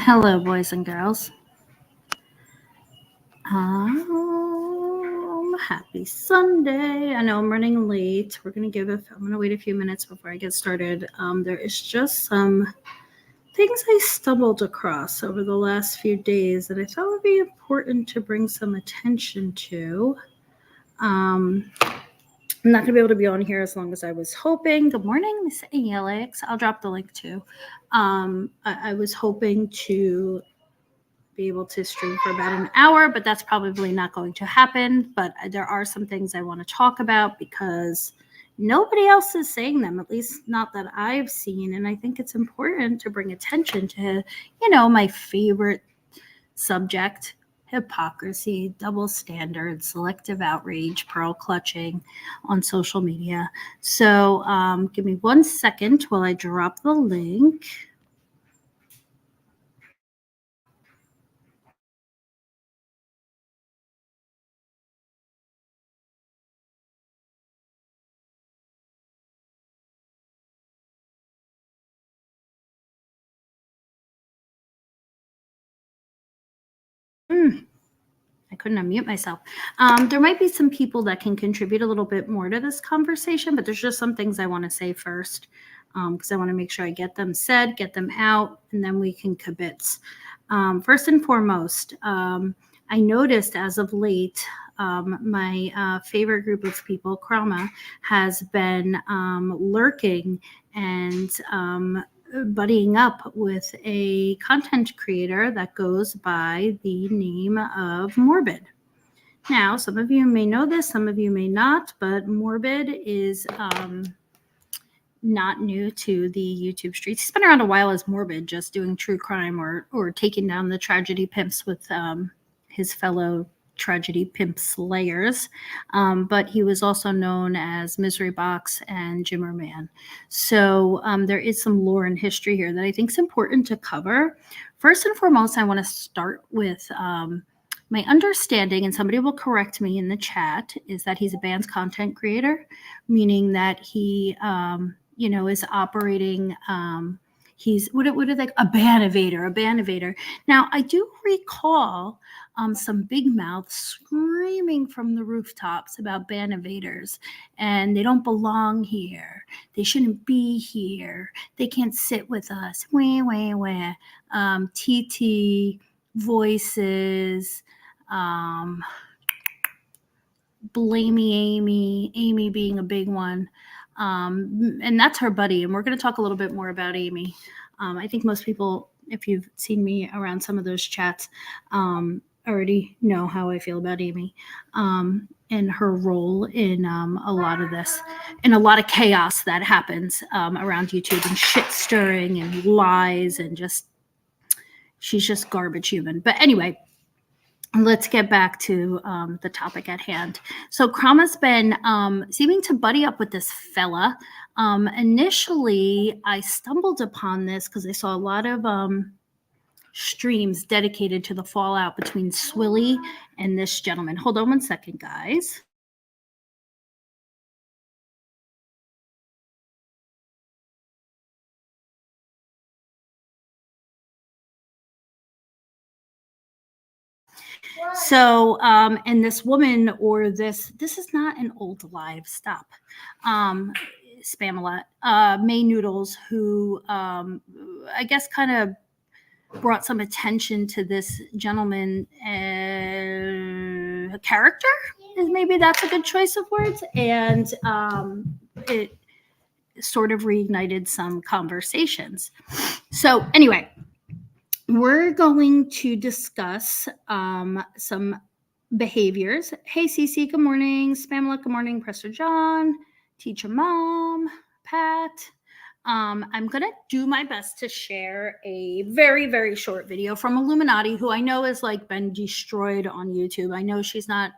Hello, boys and girls. Happy Sunday. I know I'm running late. I'm going to wait a few minutes before I get started. There is just some things I stumbled across over the last few days that I thought would be important to bring some attention to. I'm not going to be able to be on here as long as I was hoping. Good morning, Miss Alex. I'll drop the link too. I was hoping to be able to stream for about an hour, but that's probably not going to happen. But there are some things I want to talk about because nobody else is saying them, at least not that I've seen. And I think it's important to bring attention to, my favorite subject: hypocrisy, double standards, selective outrage, pearl clutching on social media. So give me 1 second while I drop the link. I couldn't unmute myself. There might be some people that can contribute a little bit more to this conversation, but there's just some things I want to say first because I want to make sure I get them said, get them out, and then we can kibitz. First and foremost, I noticed as of late, my favorite group of people, Crama, has been lurking and buddying up with a content creator that goes by the name of Morbid. Now, some of you may know this, some of you may not, but Morbid is not new to the YouTube streets. He's been around a while as Morbid, just doing true crime or taking down the tragedy pimps with his fellow tragedy pimp slayers, but he was also known as Misery Box and Jimmer Man. So there is some lore and history here that I think is important to cover. First and foremost, I want to start with my understanding, and somebody will correct me in the chat, is that he's a band's content creator, meaning that he is operating he's what are they, a ban evader. Now, I do recall some big mouths screaming from the rooftops about ban evaders, and they don't belong here. They shouldn't be here. They can't sit with us. TT voices, Blamy Amy being a big one. And that's her buddy. And we're going to talk a little bit more about Amy. I think most people, if you've seen me around some of those chats, already know how I feel about Amy and her role in a lot of this, and a lot of chaos that happens around YouTube, and shit stirring and lies, and she's just garbage human. But anyway, let's get back to the topic at hand. So Crama's been seeming to buddy up with this fella. Initially, I stumbled upon this because I saw a lot of streams dedicated to the fallout between Swilly and this gentleman. Hold on 1 second, guys. So, and this woman, or this is not an old live, stop. Spamalot, May Noodles, who I guess kind of brought some attention to this gentleman character, maybe that's a good choice of words, and it sort of reignited some conversations. So anyway, we're going to discuss some behaviors. Hey, Cece, good morning. Spamela, good morning. Presser John, Teacher Mom, Pat. I'm going to do my best to share a very, very short video from Illuminati, who I know has been destroyed on YouTube. I know she's not,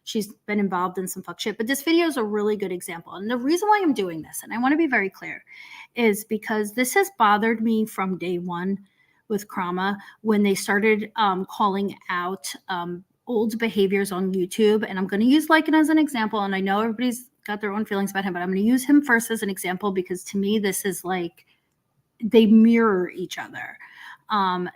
she's been involved in some fuck shit, but this video is a really good example. And the reason why I'm doing this, and I want to be very clear, is because this has bothered me from day one with Crama when they started calling out old behaviors on YouTube. And I'm going to use Lycan as an example. And I know everybody's got their own feelings about him, but I'm going to use him first as an example because to me, this is they mirror each other.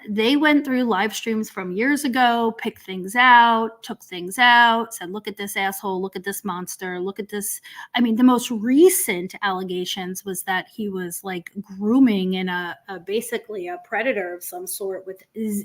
They went through live streams from years ago, picked things out, took things out, said, look at this asshole, look at this monster, look at this. I mean, the most recent allegations was that he was like grooming and basically a predator of some sort with,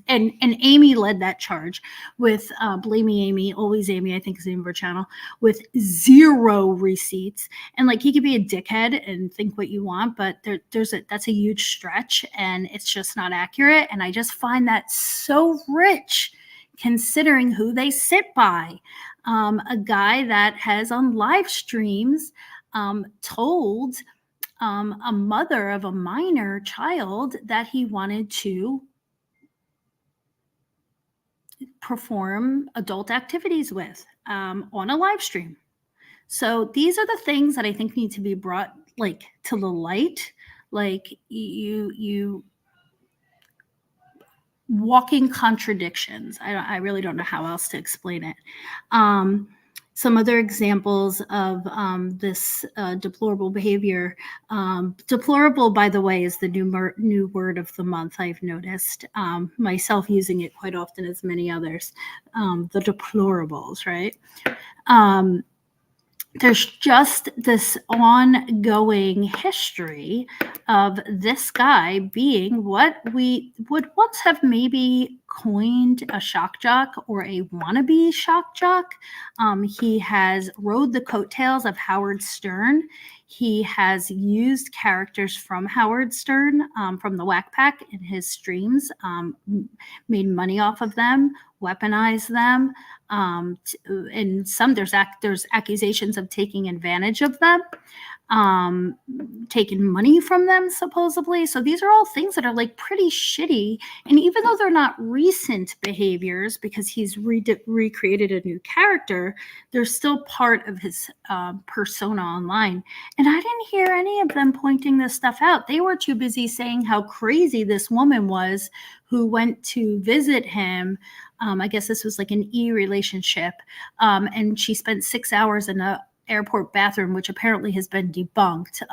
and Amy led that charge with Blamy Amy, always Amy, I think is the name of her channel, with 0 receipts. And like, he could be a dickhead and think what you want, but that's a huge stretch and it's just not accurate. And I just find that so rich considering who they sit by. A guy that has on live streams told a mother of a minor child that he wanted to perform adult activities with on a live stream. So these are the things that I think need to be brought like to the light. Like you walking contradictions. I really don't know how else to explain it. Some other examples of this deplorable behavior. Deplorable, by the way, is the new word of the month, I've noticed. Myself using it quite often, as many others. The deplorables, right? There's just this ongoing history of this guy being what we would once have maybe coined a shock jock or a wannabe shock jock. He has rode the coattails of Howard Stern. He has used characters from Howard Stern, from the Whack Pack in his streams, made money off of them, weaponized them. And some there's accusations of taking advantage of them, taking money from them supposedly. So these are all things that are like pretty shitty. And even though they're not recent behaviors because he's recreated a new character, they're still part of his persona online. And I didn't hear any of them pointing this stuff out. They were too busy saying how crazy this woman was who went to visit him. I guess this was like an relationship. And she spent 6 hours in a airport bathroom, which apparently has been debunked.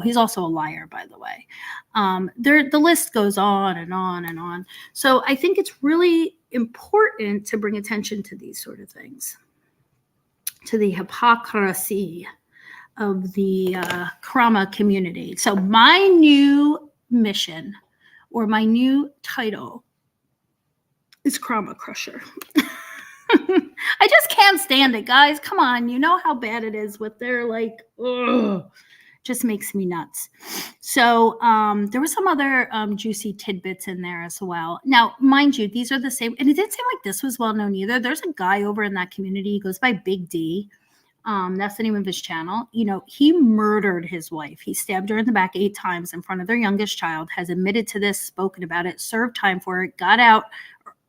He's also a liar, by the way. The list goes on and on and on. So I think it's really important to bring attention to these sort of things, to the hypocrisy of the Crama community. So my new mission or my new title is Crama Crusher. I just can't stand it, guys. Come on. You know how bad it is with their like, ugh, just makes me nuts. So there were some other juicy tidbits in there as well. Now, mind you, these are the same. And it didn't seem like this was well known either. There's a guy over in that community. He goes by Big D. That's the name of his channel. You know, he murdered his wife. He stabbed her in the back 8 times in front of their youngest child, has admitted to this, spoken about it, served time for it, got out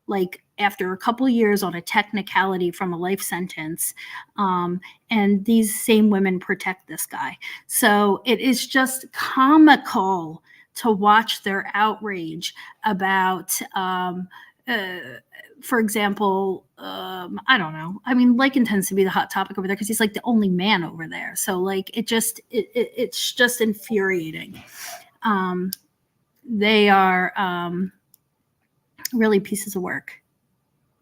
like after a couple of years on a technicality from a life sentence. And these same women protect this guy. So it is just comical to watch their outrage about, for example, I don't know. I mean, Lycan tends to be the hot topic over there because he's like the only man over there. So like, it's just infuriating. They are really pieces of work.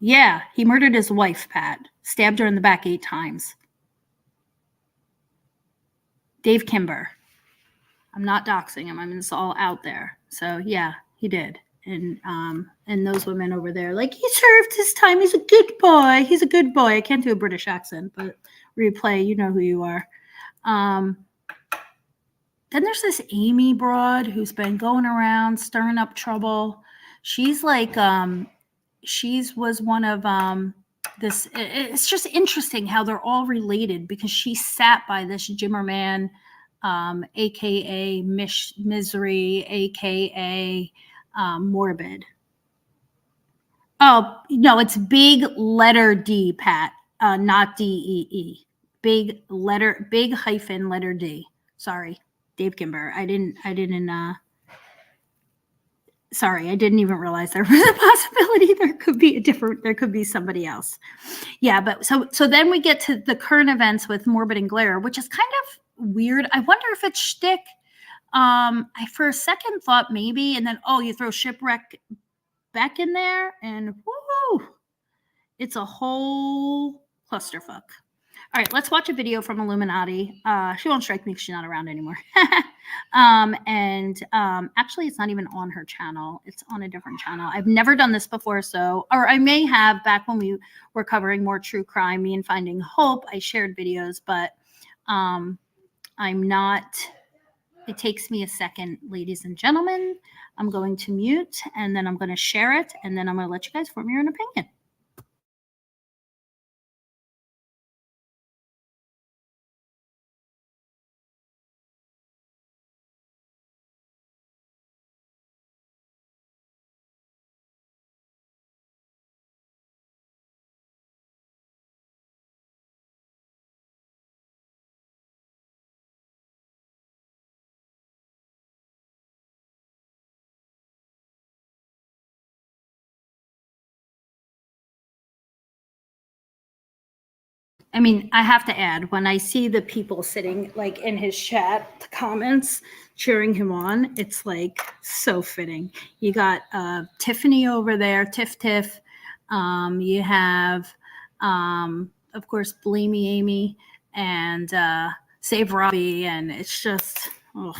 Yeah, he murdered his wife, Pat. Stabbed her in the back 8 times. Dave Kimber. I'm not doxing him. I mean, it's all out there. So yeah, he did. And those women over there, like, he served his time. He's a good boy. He's a good boy. I can't do a British accent, but replay, you know who you are. Then there's this Amy broad who's been going around stirring up trouble. She's like, was one of this. It's just interesting how they're all related because she sat by this Jimmerman, aka Misery, aka Morbid. Oh no, it's big letter D, Pat, not DEE. Big hyphen letter D. Sorry, Dave Kimber. I didn't. Sorry, I didn't even realize there was a possibility there could be somebody else. Yeah, but so then we get to the current events with Morbid and Glare, which is kind of weird. I wonder if it's shtick. I for a second thought maybe, and then you throw Shipwreck back in there, and woo, it's a whole clusterfuck. All right, let's watch a video from Illuminati. She won't strike me because she's not around anymore. Actually, it's not even on her channel. It's on a different channel. I've never done this before, or I may have back when we were covering more true crime, me and Finding Hope. I shared videos, but I'm not. It takes me a second, ladies and gentlemen. I'm going to mute, and then I'm going to share it, and then I'm going to let you guys form your own opinion. I mean, I have to add, when I see the people sitting like in his chat, the comments cheering him on, it's like so fitting. You got Tiffany over there, Tiff. You have, of course, Blamy Amy and Save Robbie, and it's just, ugh.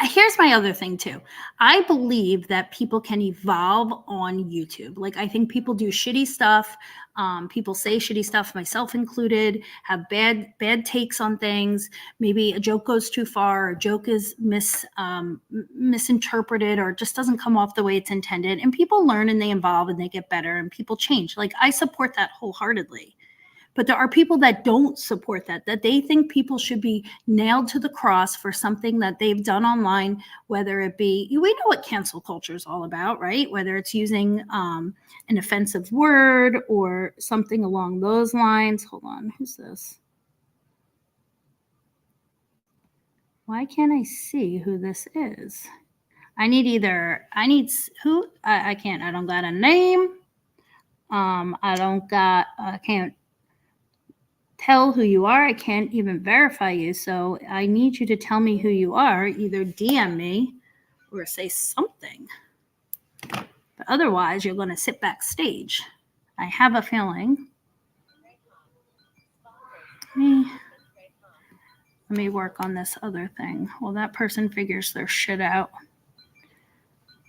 Here's my other thing too. I believe that people can evolve on YouTube. Like, I think people do shitty stuff. People say shitty stuff, myself included, have bad takes on things. Maybe a joke goes too far, or a joke is misinterpreted, or just doesn't come off the way it's intended. And people learn and they evolve and they get better and people change. Like, I support that wholeheartedly. But there are people that don't support that they think people should be nailed to the cross for something that they've done online, whether it be, we know what cancel culture is all about, right? Whether it's using an offensive word or something along those lines. Hold on, who's this? Why can't I see who this is? I can't, I don't got a name. I can't tell who you are. I can't even verify you. So I need you to tell me who you are. Either DM me or say something. But otherwise, you're going to sit backstage. I have a feeling. Let me work on this other thing. Well, that person figures their shit out.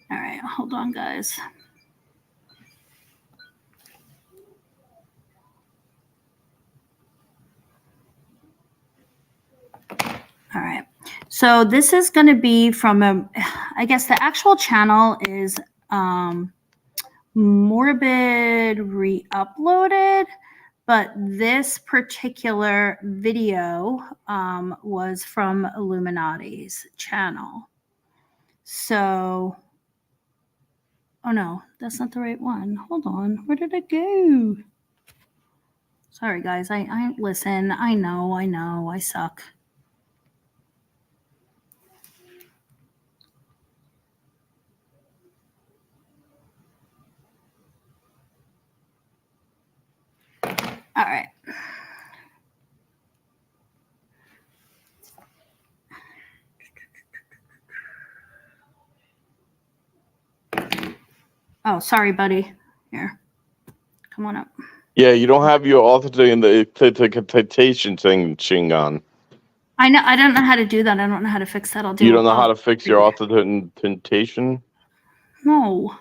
All right, hold on, guys. All right. So this is going to be from I guess the actual channel is Morbid re-uploaded, but this particular video was from Illuminati's channel. So, oh no, that's not the right one. Hold on, where did it go? Sorry guys, I listen, I know, I suck. All right. Oh, sorry, buddy. Here, come on up. Yeah, you don't have your authentication thing on. I know. I don't know how to do that. I don't know how to fix that. You don't know how to fix your authentication? No.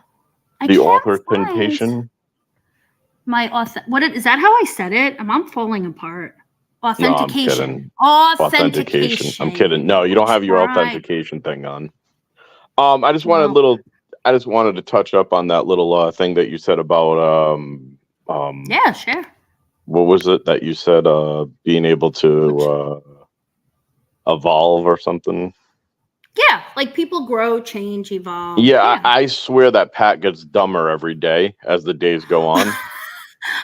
The authentication? My what is that? How I said it? I'm falling apart. Authentication. No, authentication. I'm kidding. No, you don't have your authentication thing on. I just wanted to touch up on that little thing that you said about yeah, sure. What was it that you said? Being able to evolve or something. Yeah, like people grow, change, evolve. Yeah. I swear that Pat gets dumber every day as the days go on.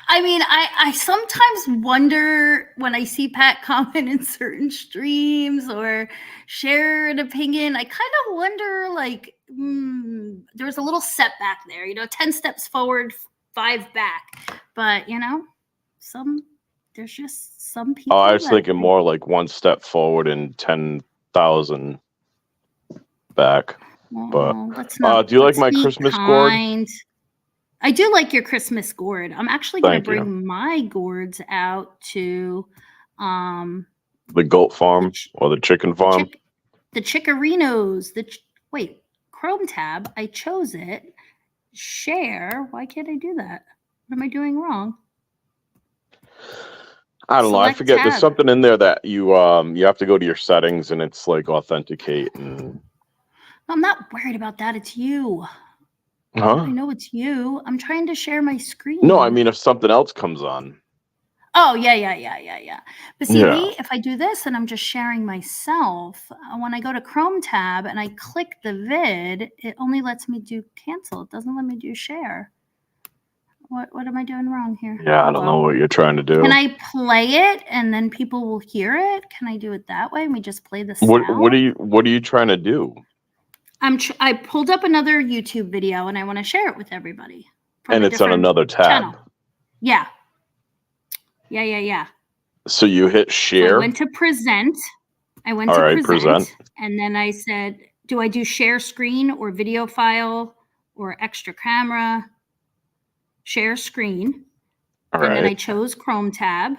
I mean, I sometimes wonder when I see Pat comment in certain streams or share an opinion, I kind of wonder, like, there's a little setback there, 10 steps forward, 5 back. But, there's just some people. Oh, I was thinking more like 1 step forward and 10,000 back. But let's not. do you like let's my be Christmas kind. gourd? I do like your Christmas gourd. I'm actually going to Thank you. bring my gourds out to The goat farm or the chicken farm? The Chickerinos. Wait, Chrome tab. I chose it. Share. Why can't I do that? What am I doing wrong? I don't know. I forget. Tab. There's something in there that you have to go to your settings and it's like authenticate and. I'm not worried about that. It's you. Huh? I know it's you. I'm trying to share my screen. No, I mean if something else comes on. Oh, yeah. But see, if I do this and I'm just sharing myself, when I go to Chrome tab and I click the vid, it only lets me do cancel. It doesn't let me do share. What am I doing wrong here? Yeah, I don't know what you're trying to do. Can I play it and then people will hear it? Can I do it that way? And we just play the sound? What are you trying to do? I pulled up another YouTube video and I want to share it with everybody. And it's on another tab. Channel. Yeah. So you hit share. So I went to present. Present. And then I said, do I do share screen or video file or extra camera? Share screen. And then I chose Chrome tab.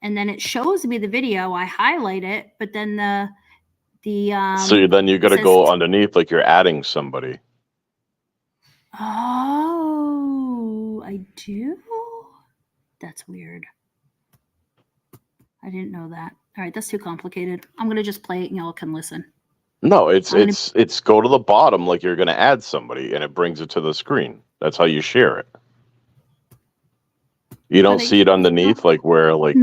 And then it shows me the video. I highlight it, but then so then you got to go underneath like you're adding somebody. Oh, I do? That's weird. I didn't know that. All right, that's too complicated. I'm going to just play it and y'all can listen. No, it's go to the bottom like you're going to add somebody and it brings it to the screen. That's how you share it. You don't see it underneath like where like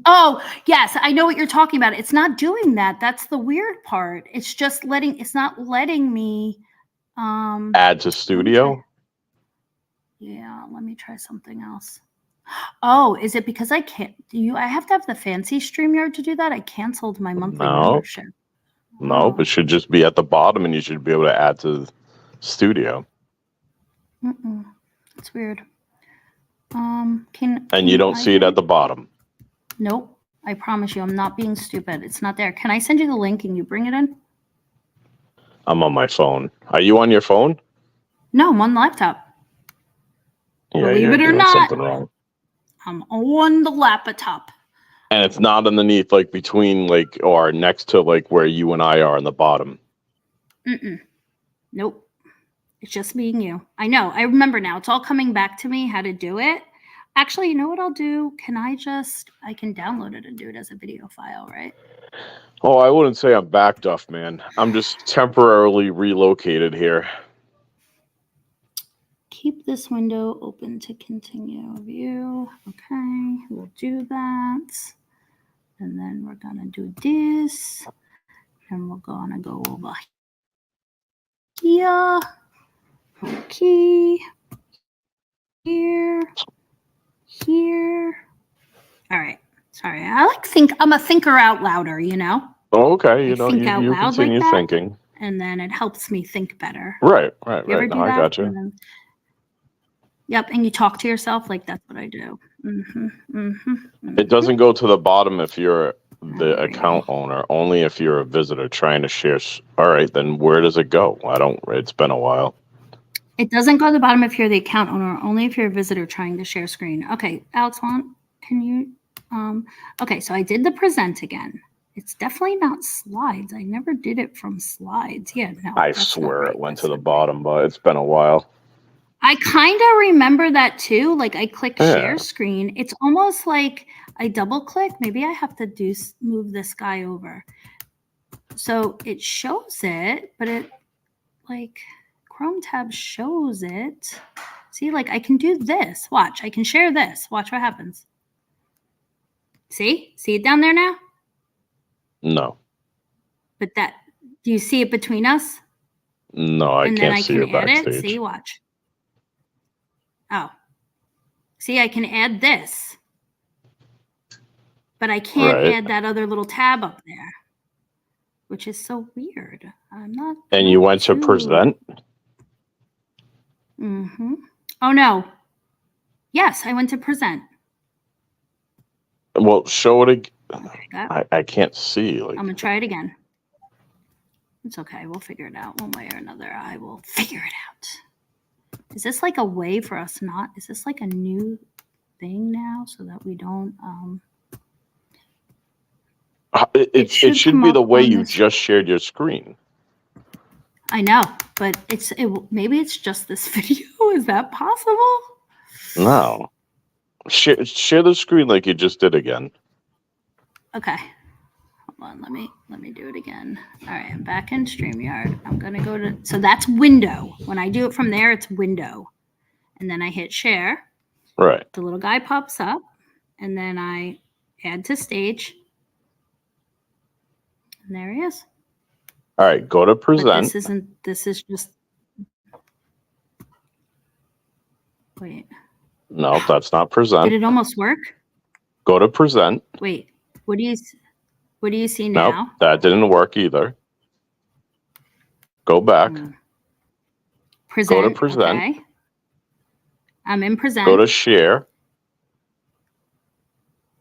Oh, yes, I know what you're talking about. It's not doing that. That's the weird part. It's just it's not letting me add to studio. Yeah, let me try something else. Oh, is it because I can't I have to have the fancy StreamYard to do that? I canceled my monthly membership. No, it should just be at the bottom and you should be able to add to studio. It's weird. And you don't see it at the bottom. Nope. I promise you, I'm not being stupid. It's not there. Can I send you the link and you bring it in? I'm on my phone. Are you on your phone? No, I'm on the laptop. Yeah, believe it or not, something wrong. I'm on the laptop. And it's not underneath, like between, like, or next to, like, where you and I are on the bottom. Nope. It's just me and you. I know. I remember now. It's all coming back to me how to do it. Actually, you know what I'll do? I can download it and do it as a video file, right? Oh, I wouldn't say I'm backed off, man. I'm just temporarily relocated here. Keep this window open to continue view. Okay, we'll do that. And then we're going to do this. And we're going to go over here. Okay. Here. All right. Sorry. I'm a thinker out louder, you know? Oh, okay. You continue like thinking. And then it helps me think better. Right. No, I got you. Yep, and you talk to yourself like that's what I do. It doesn't go to the bottom if you're the account owner, only if you're a visitor trying to share. All right, then where does it go? It's been a while. It doesn't go to the bottom if you're the account owner, only if you're a visitor trying to share screen. Okay, Alex, can you, okay, so I did the present again. It's definitely not slides. I never did it from slides. Yeah, no. I swear it went to the bottom, but it's been a while. I kind of remember that too. Like I click share screen. It's almost like I double click. Maybe I have to move this guy over. So it shows it, but it like Chrome tab shows it. See, like I can do this. Watch, I can share this. Watch what happens. See it down there now? No. But do you see it between us? No, I can't see it backstage. See, watch. Oh, see, I can add this, but I can't add that other little tab up there, which is so weird. I'm not. And you went to present? Oh, no. Yes, I went to present. Well, show it again. I can't see. I'm going to try it again. It's okay. We'll figure it out one way or another. I will figure it out. Is this like a way for us not? Is this like a new thing now so that we don't? It should be the way you just shared your screen. I know, but maybe it's just this video. Is that possible? No. Share the screen like you just did again. Okay. Hold on. Let me do it again. All right. I'm back in StreamYard. I'm going to go to, so that's window. When I do it from there, it's window. And then I hit share. Right. The little guy pops up. And then I add to stage. And there he is. All right. Go to present. But this is just. Wait. No, that's not present. Did it almost work? Go to present. Wait. What do you see now? Nope, that didn't work either. Go back. Present. Go to present. Okay. I'm in present. Go to share.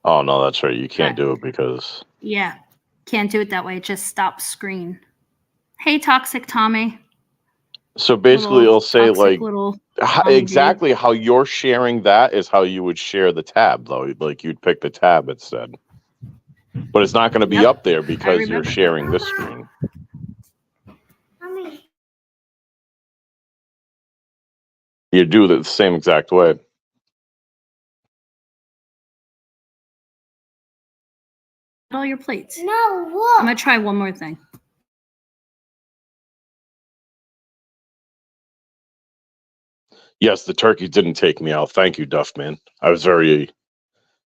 Oh, no, that's right. You can't do it because... Yeah. Can't do it that way. It just stops screen. Hey, Toxic Tommy. So basically, it'll say like... exactly how you're sharing that is how you would share the tab, though. Like you'd pick the tab instead. But it's not going to be up there because you're sharing this screen. You do it the same exact way. All your plates. No, look. I'm going to try one more thing. Yes, the turkey didn't take me out. Thank you, Duffman. I was very,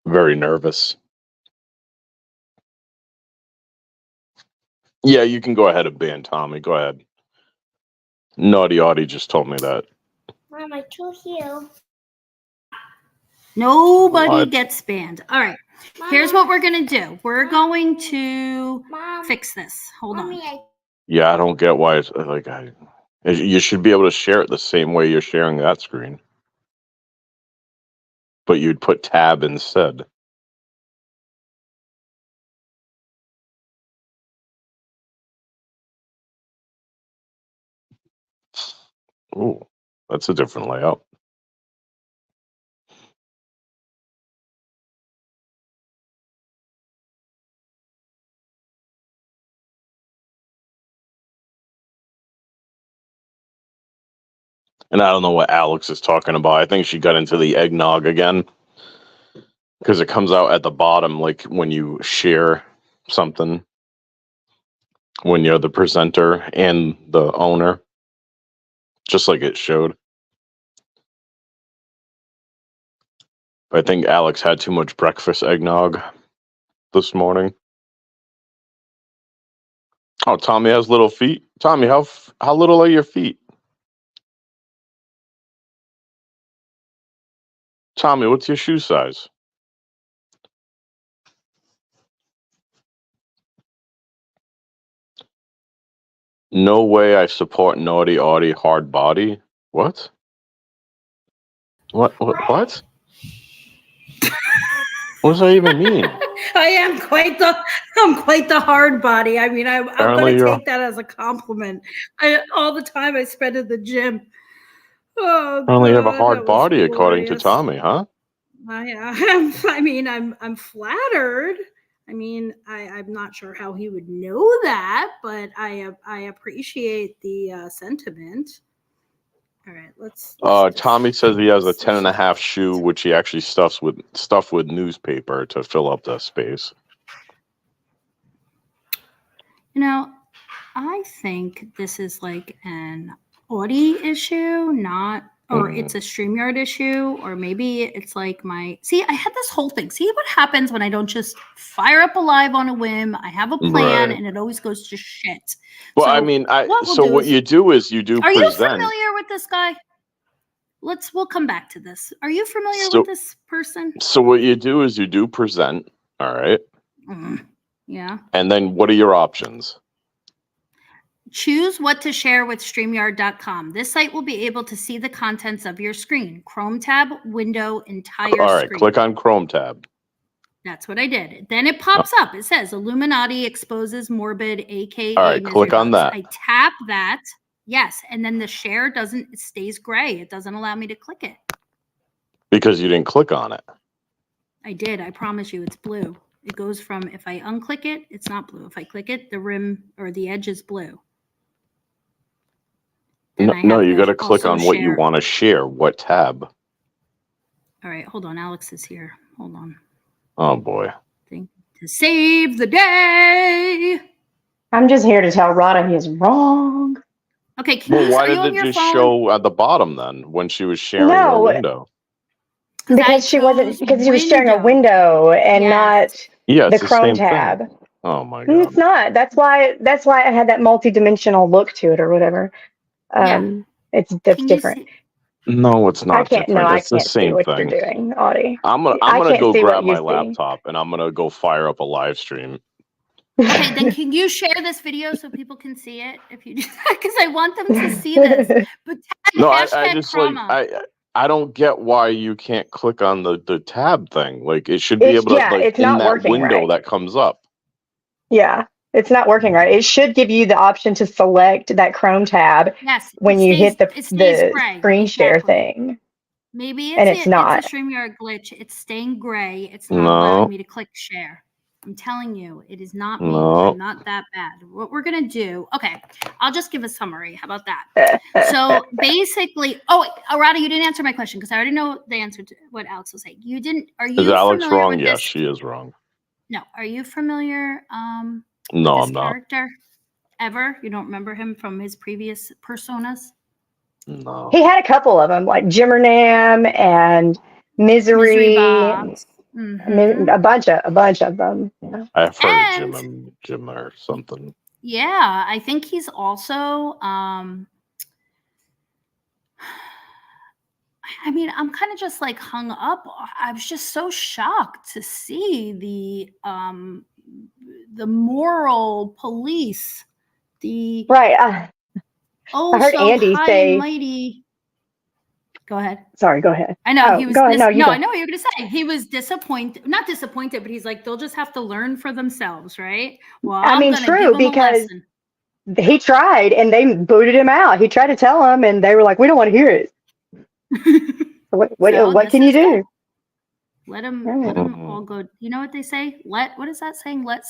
very nervous. Yeah, you can go ahead and ban Tommy. Go ahead. Naughty Audie just told me that. Mom, I told you. Nobody gets banned. All right. Mom, here's what we're going to do. We're going to fix this. Hold on. Yeah, I don't get why it's like you should be able to share it the same way you're sharing that screen. But you'd put tab instead. Ooh, that's a different layout. And I don't know what Alex is talking about. I think she got into the eggnog again. Because it comes out at the bottom, like when you share something. When you're the presenter and the owner. Just like it showed. I think Alex had too much breakfast eggnog this morning. Oh, Tommy has little feet. Tommy, how little are your feet? Tommy, what's your shoe size? No way I support Naughty Audie hard body. What? What? What does that even mean? I'm quite the hard body. I mean, I'm going to take that as a compliment. All the time I spend at the gym. Oh, apparently you have a hard body, according to Tommy, huh? I mean, I'm flattered. I mean, I'm not sure how he would know that, but I appreciate the sentiment. All right, let's Tommy says he has a 10.5 shoe, which he actually stuffs with newspaper to fill up the space. You know, I think this is like an Audie issue, or it's a StreamYard issue, or maybe it's like see, I had this whole thing. See what happens when I don't just fire up a live on a whim. I have a plan, and it always goes to shit. Well, so I mean, what you do is you do. Are you familiar with this guy? We'll come back to this. Are you familiar with this person? So what you do is you do present. All right. Yeah. And then what are your options? Choose what to share with StreamYard.com. This site will be able to see the contents of your screen. Chrome tab, window, entire screen. All right, click on Chrome tab. That's what I did. Then it pops up. It says Illuminati exposes Morbid, aka All right, click on Misery that. Bugs. I tap that. Yes, and then the share it stays gray. It doesn't allow me to click it. Because you didn't click on it. I did. I promise you, it's blue. It goes from, if I unclick it, it's not blue. If I click it, the rim or the edge is blue. No, you got to click on what you want to share. What tab? All right, hold on. Alex is here. Hold on. Oh boy. To save the day. I'm just here to tell Rada he is wrong. Okay. Well, why did it just show at the bottom then when she was sharing her window? Because she was sharing a window and not the Chrome tab. Thing. Oh my god. It's not. That's why I had that multi-dimensional look to it or whatever. It's different. No, it's not different. No, it's the same what thing. You're doing, Audie. I'm gonna go grab my laptop and I'm gonna go fire up a live stream. Okay, then can you share this video so people can see it? If you because I want them to see this. But no, I just Crama. like I don't get why you can't click on the tab thing. Like it should be able to it's in that window that comes up. Yeah. It's not working right. It should give you the option to select that Chrome tab when you hit the screen share thing. Maybe it's not. It's a StreamYard glitch. It's staying gray. It's not allowing me to click share. I'm telling you, it is not me. I'm not that bad. What we're going to do, okay, I'll just give a summary. How about that? So basically, Rada, you didn't answer my question because I already know the answer to what Alex was saying. You didn't, Is Alex wrong? Yes, she is wrong. No. Are you familiar no, with I'm this character ever? You don't remember him from his previous personas? No. He had a couple of them, like Jimmernam and Misery. A bunch of them. Yeah. I've heard of Jim or something. Yeah, I think he's also I mean, I'm kind of just like hung up. I was just so shocked to see the moral police, the I heard Andy say, mighty. Go ahead. Sorry, go ahead. I know he was. I know what you're going to say. He was disappointed. Not disappointed, but he's like, they'll just have to learn for themselves, right? Well, I mean, true, because he tried and they booted him out. He tried to tell them, and they were like, "We don't want to hear it." What can you do? Let them all go. You know what they say? What is that saying? Let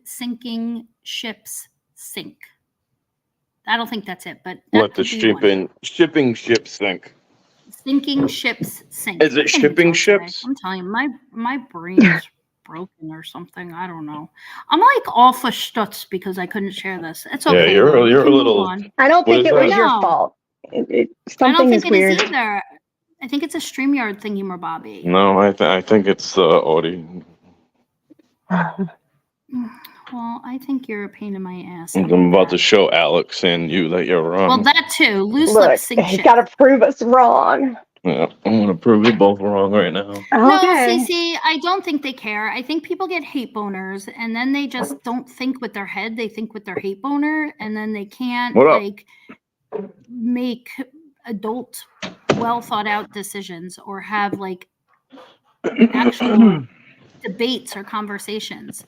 sinking ships sink. I don't think that's it, but let the shipping ships sink. Sinking ships sink. Is it shipping ships? I'm telling you, my brain is broken or something. I don't know. I'm like all for stutz because I couldn't share this. It's okay. Yeah, you're a little. I don't think it was your fault. Something is weird. It is either. I think it's a StreamYard thingy, Bobby. No, I think it's Audie. Well, I think you're a pain in my ass. I'm about to show Alex and you that you're wrong. Well, that too. Loose lips sink shit. He's got to prove us wrong. Yeah, I'm going to prove you both wrong right now. Okay. No, Cece, I don't think they care. I think people get hate boners, and then they just don't think with their head. They think with their hate boner, and then they can't, make adult, well-thought-out decisions or have, actual debates or conversations.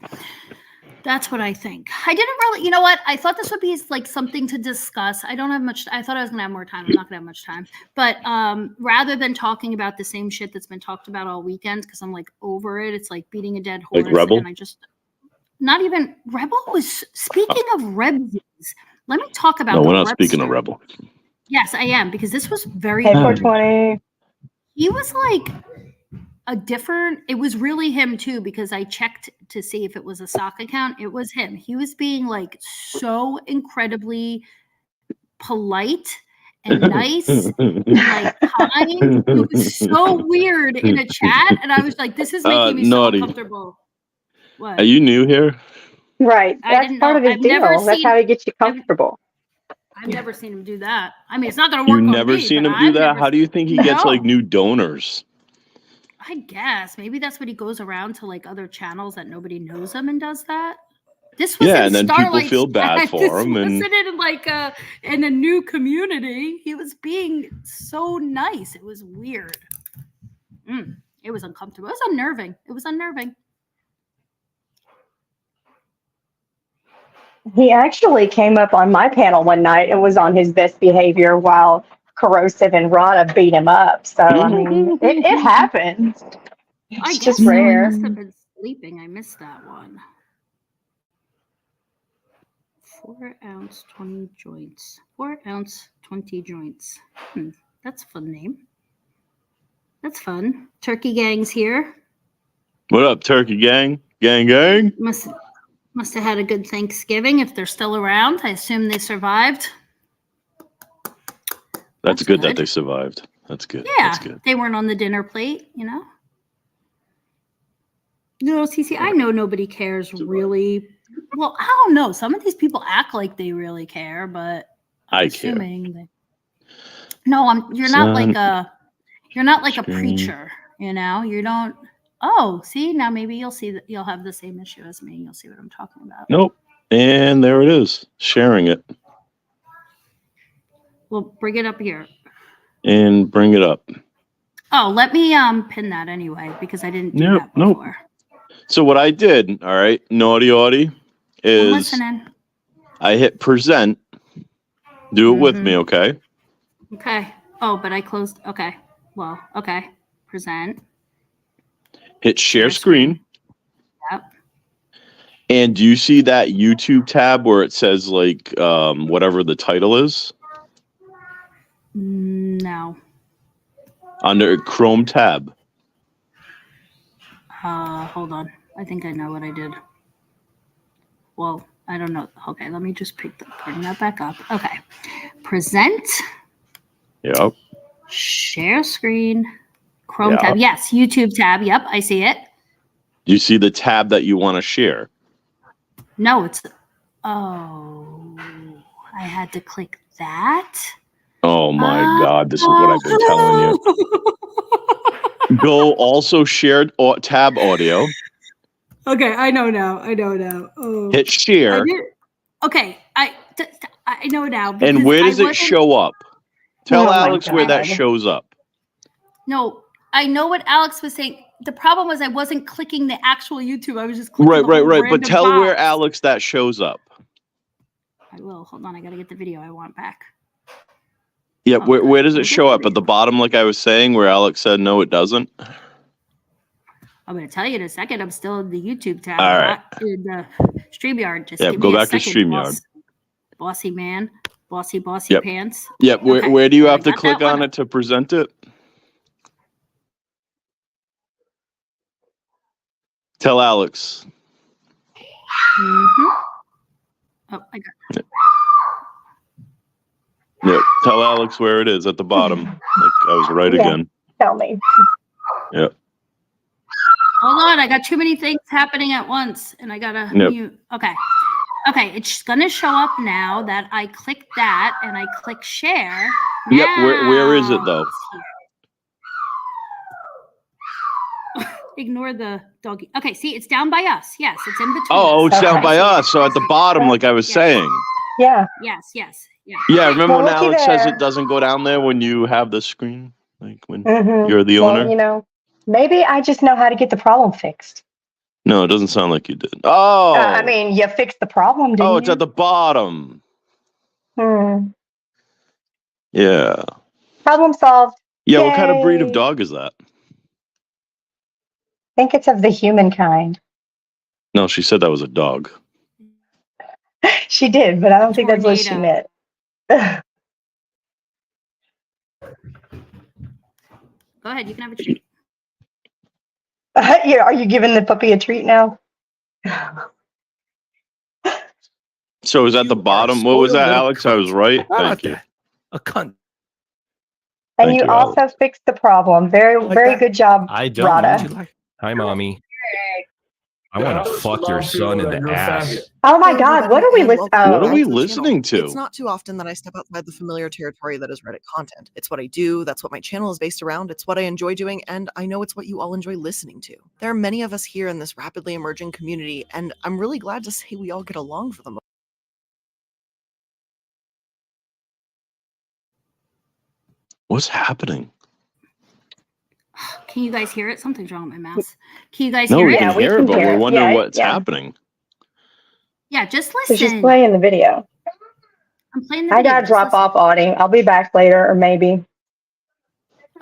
That's what I think. I didn't really, you know what? I thought this would be something to discuss. I don't have much. I thought I was going to have more time. I'm not going to have much time. But rather than talking about the same shit that's been talked about all weekend, because I'm over it. It's like beating a dead horse. Like Rebel? And I just, not even, Rebel was, speaking of Rebs, let me talk about No, we're not speaking of Rebel. Yes, I am, because this was very. 420. He was it was really him too, because I checked to see if it was a sock account. It was him. He was being so incredibly polite and nice and kind. It was so weird in a chat, and I was like, this is making me so uncomfortable. What? Are you new here? Right. That's part of his deal. That's how he gets you comfortable. I've never seen him do that. I mean, it's not going to work. You've never seen him do that? How do you think he gets new donors? I guess maybe that's what he goes around to other channels that nobody knows him and does that. This was and then people feel bad for him. And in a new community, he was being so nice. It was weird. It was uncomfortable. It was unnerving. He actually came up on my panel one night and was on his best behavior while Corrosive and Rana beat him up. So, I mean, it happens. It's just rare. I must have been sleeping. I missed that one. 4 ounce, 20 joints. 4 ounce, 20 joints. That's a fun name. That's fun. Turkey Gang's here. What up, Turkey Gang? Gang, gang? Must have had a good Thanksgiving if they're still around. I assume they survived. That's good that they survived. That's good. Yeah, That's good. They weren't on the dinner plate, you know? No, Cece, I know nobody cares really. Well, I don't know. Some of these people act like they really care, but I'm assuming no, you're not like a preacher, you know? You don't. Oh, see, now maybe you'll see that you'll have the same issue as me. You'll see what I'm talking about. Nope. And there it is. Sharing it. Well, bring it up here. And bring it up. Oh, let me pin that anyway because I didn't do that before. So what I did, all right, naughty, is I hit present. Do it with me, okay? Okay. Oh, but I closed. Okay. Well, okay. Present. Hit share screen. Yep. And do you see that YouTube tab where it says like whatever the title is? No. Under Chrome tab. Hold on. I think I know what I did. Well, I don't know. Okay, let me just bring that back up. Okay. Present. Yep. Share screen. Chrome tab. Yes, YouTube tab. Yep, I see it. Do you see the tab that you want to share? No, it's... Oh, I had to click that? Oh my God, this is what I've been telling you. Go also share tab audio. Okay, I know now. Oh. Hit share. Okay, I know now. And where does it show up? Tell Alex where that shows up. No, I know what Alex was saying. The problem was I wasn't clicking the actual YouTube. I was just clicking Right. But tell where Alex that shows up. I will. Hold on. I got to get the video I want back. Yeah, where does it show up? At the bottom, like I was saying, where Alex said no, it doesn't? I'm going to tell you in a second. I'm still in the YouTube tab. All right. In the StreamYard. Just go back to StreamYard. Bossy man. Bossy pants. Yep. Where do you have to click on it to present it? Tell Alex. Oh, I got it. Yep. Tell Alex where it is at the bottom. Like I was right again. Tell me. Yep. Hold on, I got too many things happening at once, and I gotta mute. Okay, it's gonna show up now that I click that and I click share. Yep. Where is it though? Ignore the doggy. Okay, see, it's down by us. Yes, it's in between. Oh, it's down by us. So at the bottom, like I was saying. Yeah. Yes. Yeah, remember when Alex says it doesn't go down there when you have the screen? Like when you're the owner? Well, you know, maybe I just know how to get the problem fixed. No, it doesn't sound like you did. Oh. I mean, you fixed the problem, didn't you? Oh, it's at the bottom. Yeah. Problem solved. Yeah, Yay. What kind of breed of dog is that? I think it's of the human kind. No, she said that was a dog. She did, but I don't think that's what she meant. Go ahead, you can have a treat. Yeah, are you giving the puppy a treat now? So is that the bottom? What was that, Alex? I was right. Thank you. A cunt. And you also fixed the problem. Very good job, Rada. Hi, mommy. I want to fuck your son in the ass. Oh my God, what are we listening to? What are we listening to? It's not too often that I step outside the familiar territory that is Reddit content. It's what I do. That's what my channel is based around. It's what I enjoy doing. And I know it's what you all enjoy listening to. There are many of us here in this rapidly emerging community. And I'm really glad to say we all get along for the most. What's happening? Can you guys hear it? Something's wrong with my mouse. Can you guys hear it? No, we can hear it, but we're wondering what's happening. Yeah, just So she's listen. playing the video. I'm playing the I video. gotta Just drop listen. off, Audie. I'll be back later, or maybe.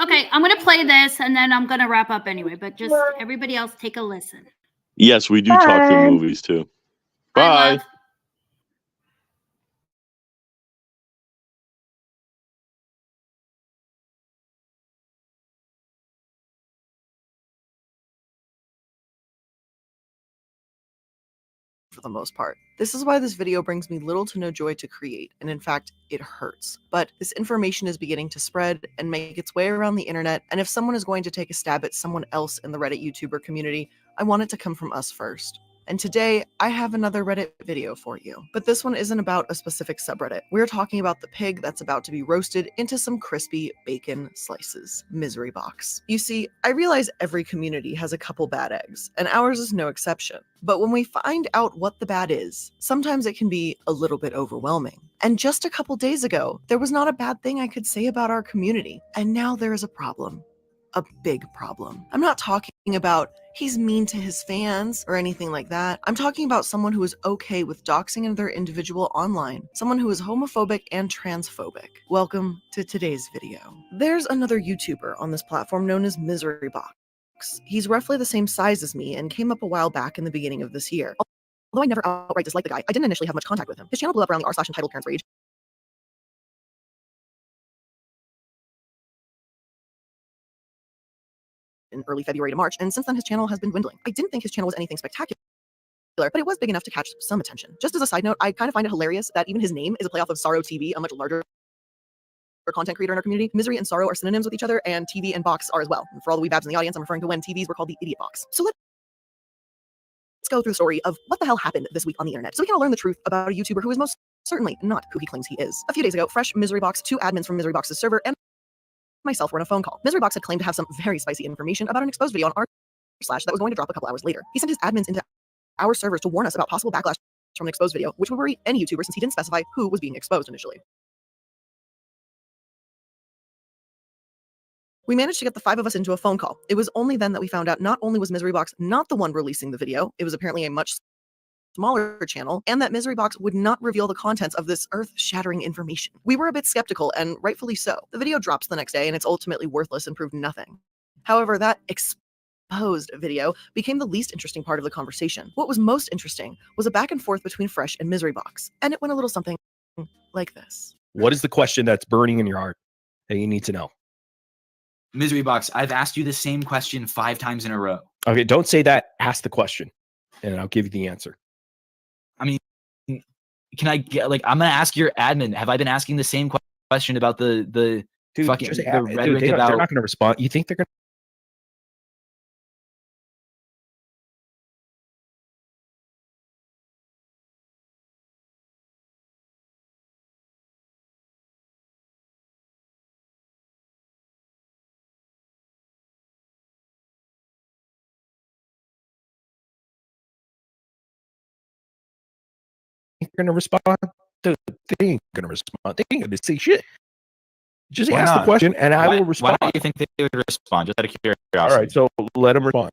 Okay, I'm gonna play this and then I'm gonna wrap up anyway. But just everybody else, take a listen. Yes, we do talk through Bye. movies too. Bye, Bye. love. For the most part. This is why this video brings me little to no joy to create, and in fact, it hurts. But this information is beginning to spread and make its way around the internet, and if someone is going to take a stab at someone else in the Reddit YouTuber community, I want it to come from us first. And today, I have another Reddit video for you. But this one isn't about a specific subreddit. We're talking about the pig that's about to be roasted into some crispy bacon slices. Misery box. You see, I realize every community has a couple bad eggs, and ours is no exception. But when we find out what the bad is, sometimes it can be a little bit overwhelming. And just a couple days ago, there was not a bad thing I could say about our community. And now there is a problem. A big problem. I'm not talking about he's mean to his fans or anything like that. I'm talking about someone who is okay with doxing their individual online, someone who is homophobic and transphobic. Welcome to today's video. There's another YouTuber on this platform known as Misery Box. He's roughly the same size as me and came up a while back in the beginning of this year. Although I never outright disliked the guy, I didn't initially have much contact with him. His channel blew up around the r/entitled parents rage in early February to March, and since then his channel has been dwindling. I didn't think his channel was anything spectacular, but it was big enough to catch some attention. Just as a side note, I kind of find it hilarious that even his name is a play off of Sorrow TV, a much larger content creator in our community. Misery and sorrow are synonyms with each other, and TV and box are as well. And for all the weebabs in the audience, I'm referring to when TVs were called the idiot box. So let's go through the story of what the hell happened this week on the internet, so we can all learn the truth about a YouTuber who is most certainly not who he claims he is. A few days ago, Fresh, Misery Box, 2 admins from Misery Box's server, and myself were on a phone call. Misery Box had claimed to have some very spicy information about an exposed video on r/ that was going to drop a couple hours later. He sent his admins into our servers to warn us about possible backlash from an exposed video, which would worry any YouTuber since he didn't specify who was being exposed initially. We managed to get the 5 of us into a phone call. It was only then that we found out not only was Misery Box not the one releasing the video, it was apparently a much smaller channel, and that Misery Box would not reveal the contents of this earth-shattering information. We were a bit skeptical, and rightfully so. The video drops the next day, and it's ultimately worthless and proved nothing. However, that exposed video became the least interesting part of the conversation. What was most interesting was a back and forth between Fresh and Misery Box, and it went a little something like this. What is the question that's burning in your heart that you need to know? Misery Box, I've asked you the same question 5 times in a row. Okay, don't say that. Ask the question, and I'll give you the answer. I mean, can I get I'm gonna ask your admin? Have I been asking the same question about the Dude, fucking just the rhetoric they're about? not going to respond. You think they're going to? Going to respond? Dude, they ain't going to respond. They ain't going to say shit. Just Why ask the not? question, and I will respond. Why do you think they would respond? Just out of curiosity. All right, so let them respond.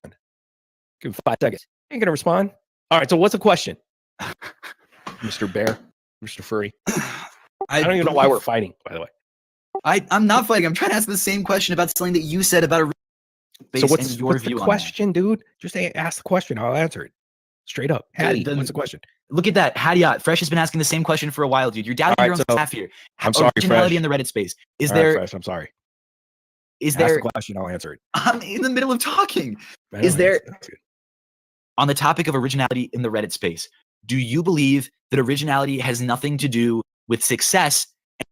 Give them 5 seconds. Ain't going to respond. All right, so what's the question, Mr. Bear, Mr. Furry? I don't even know why we're fighting, by the way. I'm not fighting. I'm trying to ask the same question about something that you said about a So what's the question, dude? Just ask the question. I'll answer it straight up. Hattie, what's the question? Look at that. Hattie, Fresh has been asking the same question for a while, dude. You're doubting your own staff here. I'm sorry, Originality Fresh. in the Reddit space. Is All there? Right, Fresh, I'm sorry. Is ask there? The question. I'll answer it. I'm in the middle of talking. Is there? On the topic of originality in the Reddit space, do you believe that originality has nothing to do with success?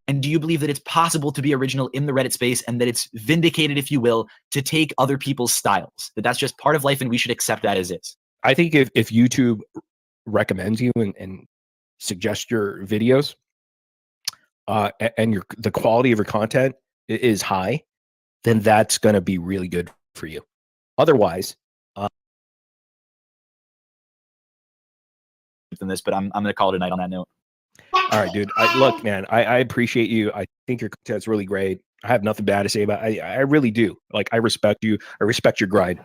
And do you believe that it's possible to be original in the Reddit space and that it's vindicated, if you will, to take other people's styles? That that's just part of life and we should accept that as is? I think if YouTube recommends you and suggests your videos and the quality of your content is high, then that's going to be really good for you. Otherwise, than this, but I'm going to call it a night on that note. All right, dude. Look, man, I appreciate you. I think your content's really great. I have nothing bad to say about it. I really do. Like, I respect you. I respect your grind.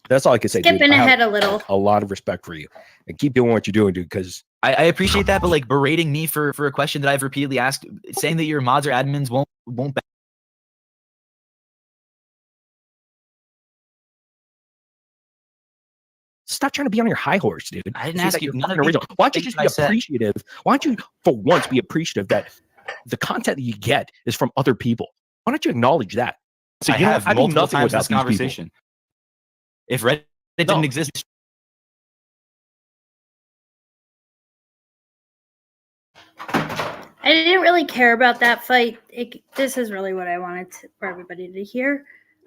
That's all I can say. Skipping dude. ahead a little. A lot of respect for you. And keep doing what you're doing, dude, because I appreciate that, but like berating me for a question that I've repeatedly asked, saying that your mods or admins won't. Stop trying to be on your high horse, dude. I didn't See ask that you. you're None of fucking these original. Why don't you things just I be said. appreciative? Why don't you, for once, be appreciative that the content that you get is from other people? Why don't you acknowledge that? So I you know, have I do multiple nothing times without this these people. conversation. If Reddit didn't exist, I didn't really care about that fight. This is really what I wanted for everybody to hear.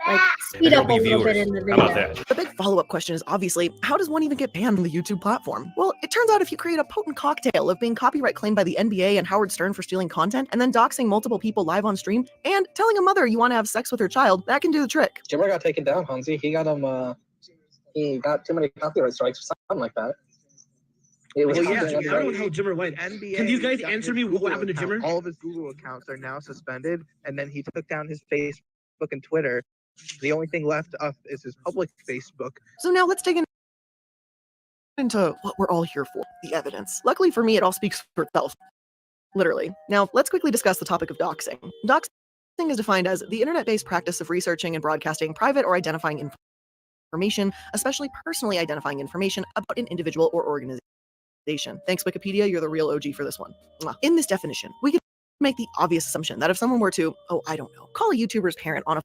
Like, speed there'll up be a little bit viewers. in the How video. about that? The big follow-up question is obviously, how does one even get banned on the YouTube platform? Well, it turns out if you create a potent cocktail of being copyright claimed by the NBA and Howard Stern for stealing content, and then doxing multiple people live on stream, and telling a mother you want to have sex with her child, that can do the trick. Jimmer got taken down, Hansi. He got too many copyright strikes or something like that. It was I don't know how Jimmer went. NBA Can you guys answer me what happened to Jimmer? All of his Google accounts are now suspended, and then he took down his Facebook and Twitter. The only thing left up is his public Facebook. So now let's dig into what we're all here for, the evidence. Luckily for me, it all speaks for itself. Literally. Now, let's quickly discuss the topic of doxing. Doxing is defined as the internet-based practice of researching and broadcasting private or identifying information, especially personally identifying information about an individual or organization. Thanks, Wikipedia, you're the real OG for this one. In this definition, we can make the obvious assumption that if someone were to, I don't know, call a YouTuber's parent on a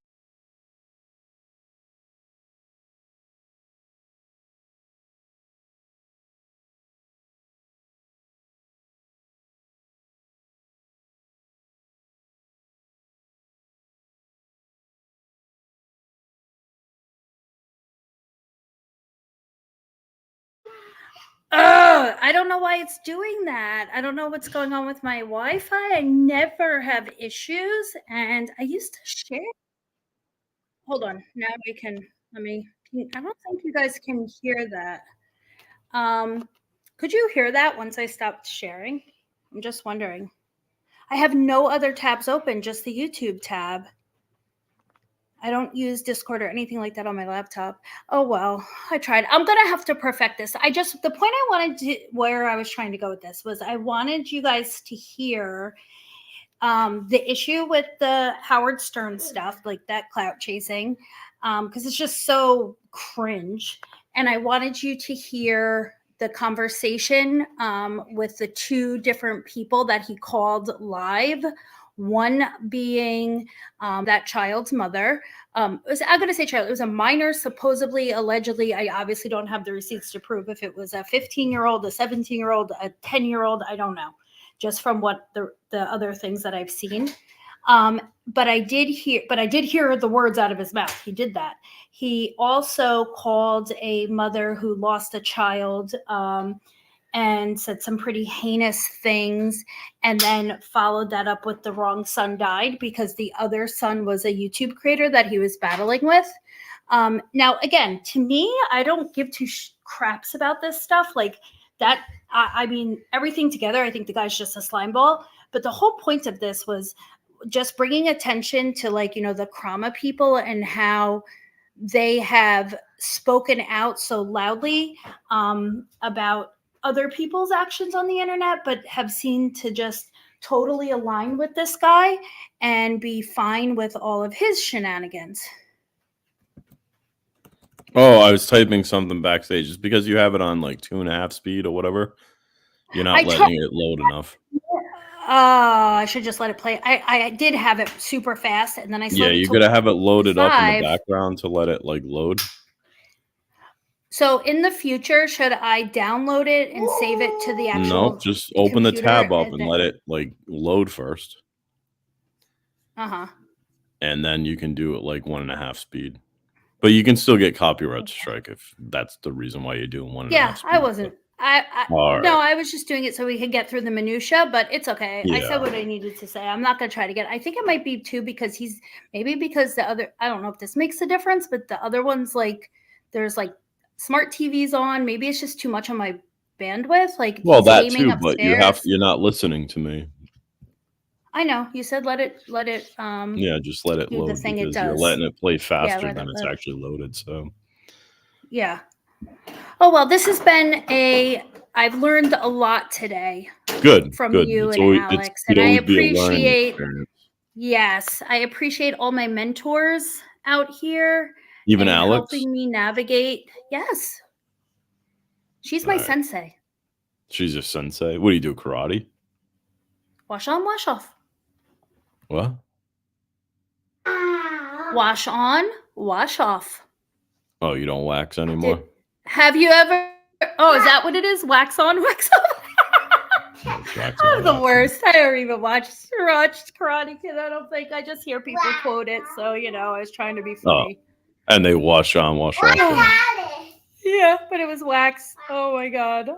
I don't know why it's doing that. I don't know what's going on with my Wi-Fi. I never have issues, and I used to share. Hold on. Now we can. I don't think you guys can hear that. Could you hear that once I stopped sharing? I'm just wondering. I have no other tabs open, just the YouTube tab. I don't use Discord or anything like that on my laptop. Oh, well, I tried. I'm going to have to perfect this. The point I wanted to, where I was trying to go with this was I wanted you guys to hear the issue with the Howard Stern stuff, like that clout chasing, because it's just so cringe. And I wanted you to hear the conversation with the two different people that he called live. One being that child's mother. I'm going to say child. It was a minor, supposedly, allegedly. I obviously don't have the receipts to prove if it was a 15-year-old, a 17-year-old, a 10-year-old. I don't know, just from what the other things that I've seen. But I did hear the words out of his mouth. He did that. He also called a mother who lost a child and said some pretty heinous things, and then followed that up with the wrong son died because the other son was a YouTube creator that he was battling with. Now, again, to me, I don't give two craps about this stuff. Like that, I mean, everything together, I think the guy's just a slime ball. But the whole point of this was just bringing attention to, like, the Crama people and how they have spoken out so loudly about other people's actions on the internet, but have seemed to just totally align with this guy and be fine with all of his shenanigans. Oh, I was typing something backstage. Just because you have it on like 2.5 speed or whatever, you're not letting it load enough. I should just let it play. I did have it super fast, and then I Yeah, you gotta have it loaded up in the background to let it like load. So in the future, should I download it and save it to the actual? No, just open the tab up and let it like load first. And then you can do it like 1.5 speed. But you can still get copyright strike if that's the reason why you're doing 1.5 Yeah, speed. I wasn't. Right. No, I was just doing it so we could get through the minutia, but it's okay. Yeah. I said what I needed to say. I'm not going to try to get. I think it might be too because because the other. I don't know if this makes a difference, but the other ones, like, there's like smart TVs on. Maybe it's just too much on my bandwidth. Like, well, that too, upstairs. but you're not listening to me. I know you said let it. Yeah, just let it do load the thing because it you're does. letting it play faster than it's actually loaded. So yeah. Oh well, this has been a I've learned a lot today. Good. From good. you It's and always, Alex, it'd and I always be a learning appreciate. experience. Yes, I appreciate all my mentors out here. Even and Alex? helping me navigate. Yes, she's my sensei. She's your sensei. What do you do? Karate? Wash on, wash off. What? Wash on, wash off. Oh, you don't wax anymore? Have you ever? Oh, is that what it is? Wax on, wax off. I'm the worst. I don't even watch Karate Kid. I don't think. I just hear people quote it. So, I was trying to be funny. Oh, and they wash on, wash off. Yeah, but it was wax. Oh my God.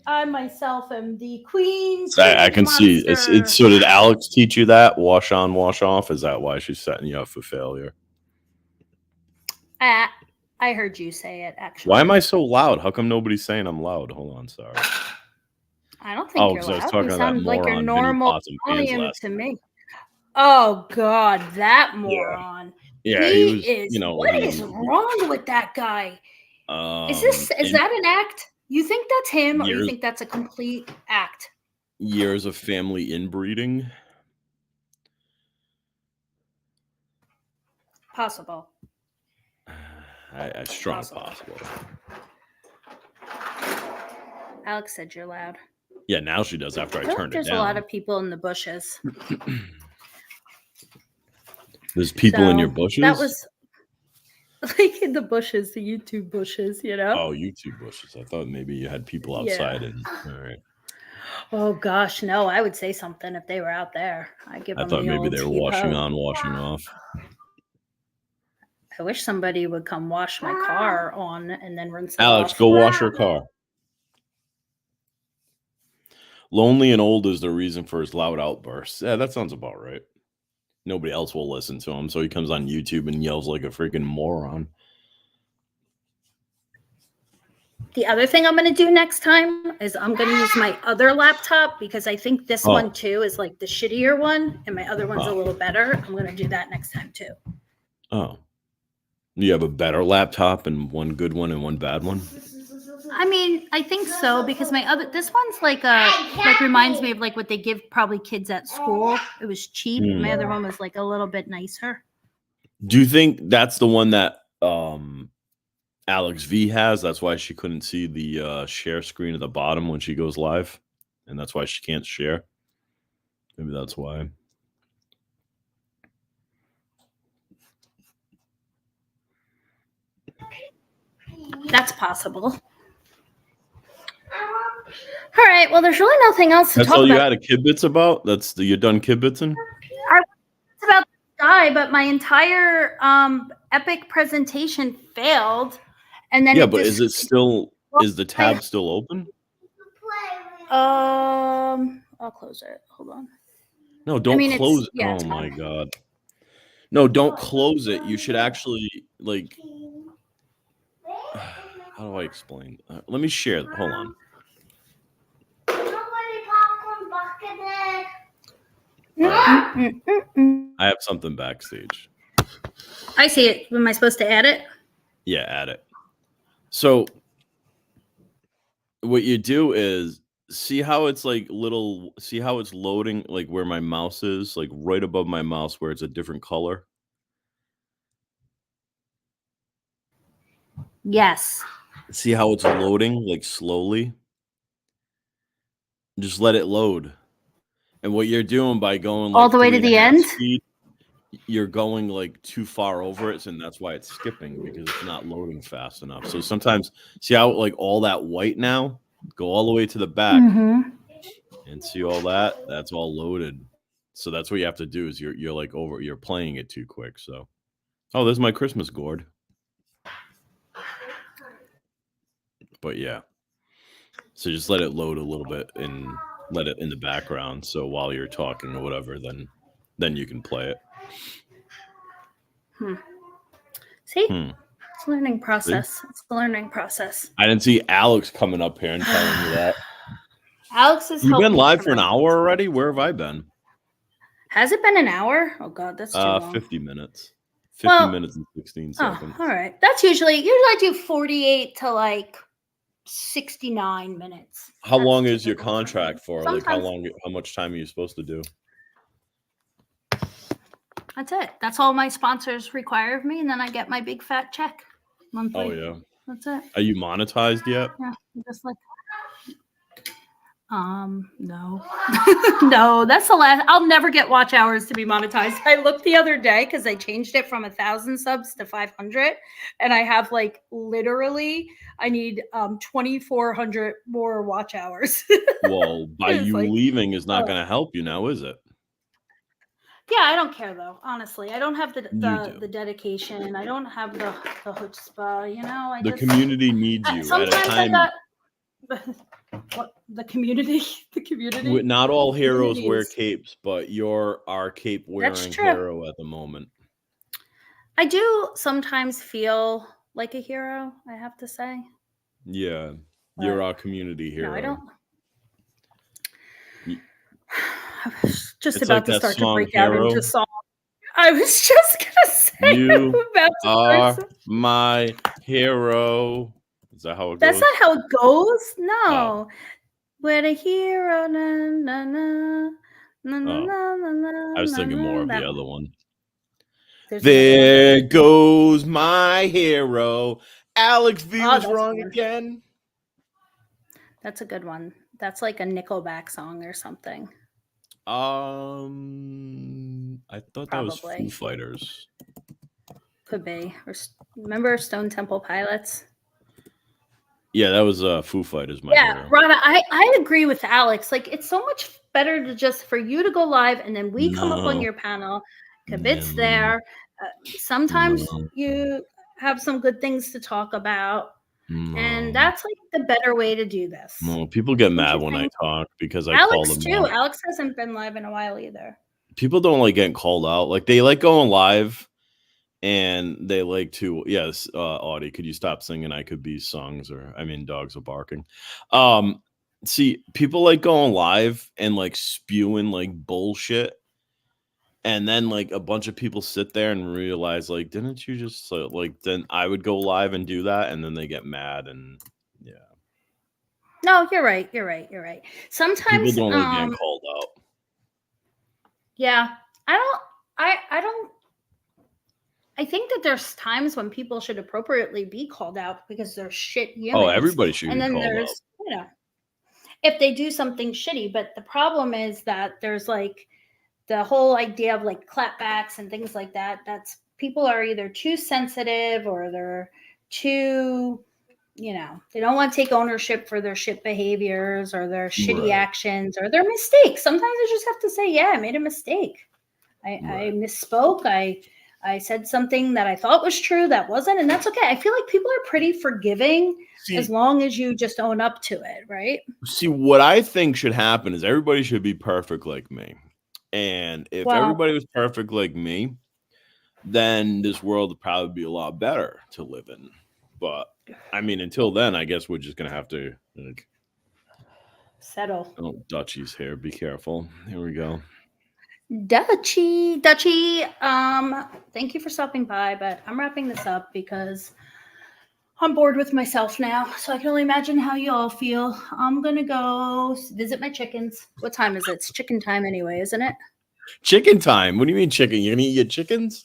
I myself am the queen. I can see. It's so did Alex teach you that? Wash on, wash off? Is that why she's setting you up for failure? I heard you say it, actually. Why am I so loud? How come nobody's saying I'm loud? Hold on, sorry. I don't think you're loud. You sound like your normal volume to me. Oh God, that moron. Yeah, he was. What is wrong with that guy? Is that an act? You think that's him, or you think that's a complete act? Years of family inbreeding. Possible. I strong possible. Alex said you're loud. Yeah, now she does after I turned it down. There's a lot of people in the bushes. There's people in your bushes? That was like in the bushes, the YouTube bushes, Oh, YouTube bushes. I thought maybe you had people outside. All right. Oh gosh, no, I would say something if they were out there. I thought maybe they were washing on, washing off. I wish somebody would come wash my car on and then rinse it Alex, off. go wash your car. Lonely and old is the reason for his loud outbursts. Yeah, that sounds about right. Nobody else will listen to him, so he comes on YouTube and yells like a freaking moron. The other thing I'm going to do next time is I'm going to use my other laptop because I think this one too is like the shittier one, and my other one's a little better. I'm going to do that next time too. Oh. You have a better laptop and one good one and one bad one? I mean, I think so because this one's like reminds me of like what they give probably kids at school. It was cheap. My other one was like a little bit nicer. Do you think that's the one that Alex V has? That's why she couldn't see the share screen at the bottom when she goes live, and that's why she can't share. Maybe that's why. That's possible. All right. Well, there's really nothing else to talk about. That's all you had a kibitz about? You're done kibitzing? It's about the guy, but my entire epic presentation failed. And then but is it still? Is the tab still open? I'll close it. Hold on. No, don't close it. Oh my God. No, don't close it. You should actually like. How do I explain? Let me share. Hold on. I have something backstage. I see it. Am I supposed to add it? Yeah, add it. So what you do is see how it's like see how it's loading, like where my mouse is, like right above my mouse where it's a different color. Yes. See how it's loading like slowly? Just let it load. And what you're doing by going like all the way to the end, speed, you're going like too far over it, and that's why it's skipping because it's not loading fast enough. So sometimes see how like all that white now, go all the way to the back and see all that. That's all loaded. So that's what you have to do is you're like you're playing it too quick. So, oh, there's my Christmas gourd. But yeah, so just let it load a little bit and let it in the background. So while you're talking or whatever, then you can play it. See, it's a learning process. See? It's a learning process. I didn't see Alex coming up here and telling me that. Alex is. You've been live for an hour already. Where have I been? Has it been an hour? Oh God, that's too long. 50 minutes. 50 minutes and 16 seconds. All right. That's usually I do 48 to like 69 minutes. How That's long is your typical for me. contract for? Like how much time are you supposed to do? That's it. That's all my sponsors require of me, and then I get my big fat check monthly. Oh yeah. That's it. Are you monetized yet? Yeah, just like no. No, that's the last. I'll never get watch hours to be monetized. I looked the other day because I changed it from 1,000 subs to 500, and I have like literally I need 2,400 more watch hours. Well, by It's you like, leaving is not going to help you now, is it? yeah, I don't care though. Honestly, I don't have You the dedication. I don't have the chutzpah. You know, The community needs you at a sometimes I time. got what the community. The community. Not all heroes wear Communities. capes, but you're our cape wearing true. hero at the moment. I do sometimes feel like a hero, I have to say. Yeah, you're our community hero. No, I don't. I was just It's about like to that start to song, break out Hero. into song. I was just gonna say You I'm about to are start. my hero. Is that how it goes? That's not how it goes. No. Oh. We're the hero. Na, na, na, na, na, Oh. na, na, na, I was thinking more of that the other one. There's There goes my hero. Alex V was that's wrong good. again. That's a good one. That's like a Nickelback song or something. I thought that was Probably. Foo Fighters. Could be. Or remember Stone Temple Pilots? Yeah, that was Foo Fighters. My Yeah, hero. Rana, I agree with Alex. Like, it's so much better to just for you to go live and then we come up on No. your panel. Kibitz No. there. Sometimes No. you have some good things to talk about. No. And that's like the better way to do this. No, people get Don't mad you when I think? talk because I call Alex them too. out. Alex hasn't been live in a while either. People don't like getting called out. Like they like going live and they like to Audie, could you stop singing I Could Be songs? Or I mean dogs are barking. See, people like going live and like spewing like bullshit. And then like a bunch of people sit there and realize like, didn't you just like then I would go live and do that, and then they get mad and yeah. No, you're right. You're right. You're right. Sometimes People don't like getting called out. Yeah. I don't I think that there's times when people should appropriately be called out because they're shit humans. Oh, everybody should and be then called there's, out. you know, if they do something shitty, but the problem is that there's like the whole idea of like clapbacks and things like that. That's people are either too sensitive or they're too, you know, they don't want to take ownership for their shit behaviors or their shitty Right. actions or their mistakes. Sometimes you just have to say, yeah, I made a mistake. I misspoke. I said something that I thought was true that wasn't, and that's okay. I feel like people are pretty forgiving as long as you just own up to it, right? See, what I think should happen is everybody should be perfect like me. And if everybody was perfect like me, then this world would probably be a lot better to live in. But I mean, until then, I guess we're just gonna have to like, settle. Oh, Dutchie's here. Be careful. Here we go. Dutchie, thank you for stopping by, but I'm wrapping this up because I'm bored with myself now. So I can only imagine how you all feel. I'm gonna go visit my chickens. What time is it? It's chicken time anyway, isn't it? Chicken time. What do you mean chicken? You're gonna eat your chickens?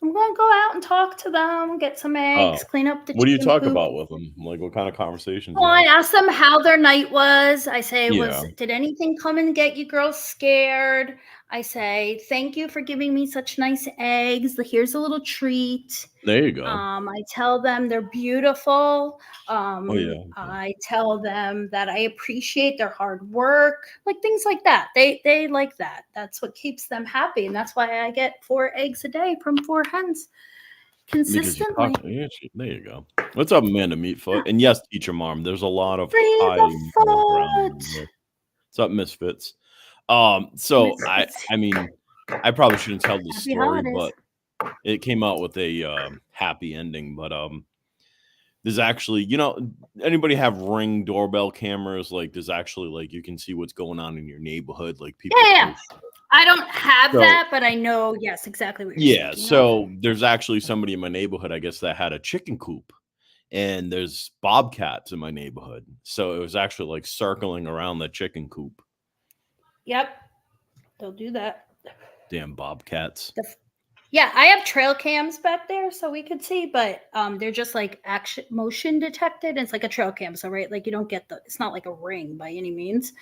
I'm gonna go out and talk to them, get some eggs, clean up the What do you chicken talk coop. about with them? Like what kind of conversations? Well, I asked them how their night was. I say, Yeah. did anything come and get you girls scared? I say, thank you for giving me such nice eggs. Here's a little treat. There you go. I tell them they're beautiful. Yeah. I tell them that I appreciate their hard work, like things like that. They like that. That's what keeps them happy. And that's why I get 4 eggs a day from 4 hens consistently. There you go. What's up, Amanda Meatfoot? And yes, teacher mom. There's a lot of Free high the ground here. What's up, Misfits? So I mean, I probably shouldn't tell this Happy story, holidays. but it came out with a happy ending. But there's actually, you know, anybody have Ring doorbell cameras? Like, there's actually like you can see what's going on in your neighborhood. Like people. Yeah. I don't have that, but I know, yes, exactly what you're saying. So there's actually somebody in my neighborhood, I guess, that had a chicken coop. and there's bobcats in my neighborhood. So it was actually like circling around the chicken coop. Yep. They'll do that. Damn bobcats. Yeah, I have trail cams back there so we could see, but they're just like action motion detected. It's like a trail cam, so right, like you don't get it's not like a ring by any means.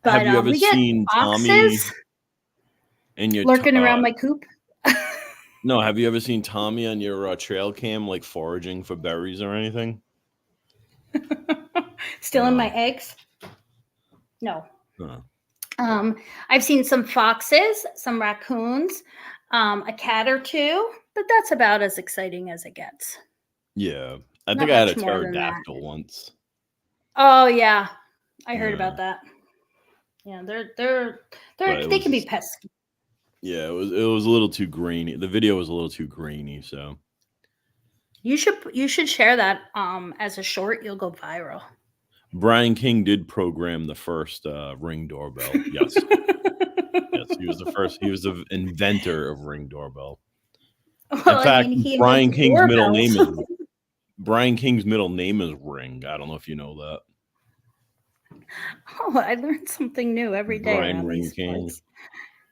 But Have you ever we get seen Tommy foxes in your lurking around my coop. No, have you ever seen Tommy on your trail cam like foraging for berries or anything? Stealing my eggs? No. Huh. I've seen some foxes, some raccoons, a cat or two, but that's about as exciting as it gets. Yeah. I Not think I had a much more than that. pterodactyl once. Oh yeah, I heard Yeah. about that. Yeah, But they can be pesky. Yeah, it was a little too grainy. The video was a little too grainy, so You should share that as a short. You'll go viral. Brian King did program the first Ring doorbell. Yes. Yes, he was the first. He was the inventor of Ring doorbell. Well, In fact, I mean, he Brian invented King's middle name doorbells. is Brian King's middle name is Ring. I don't know if you know that. Oh, I learned something new every day Brian around Ring these King. parts.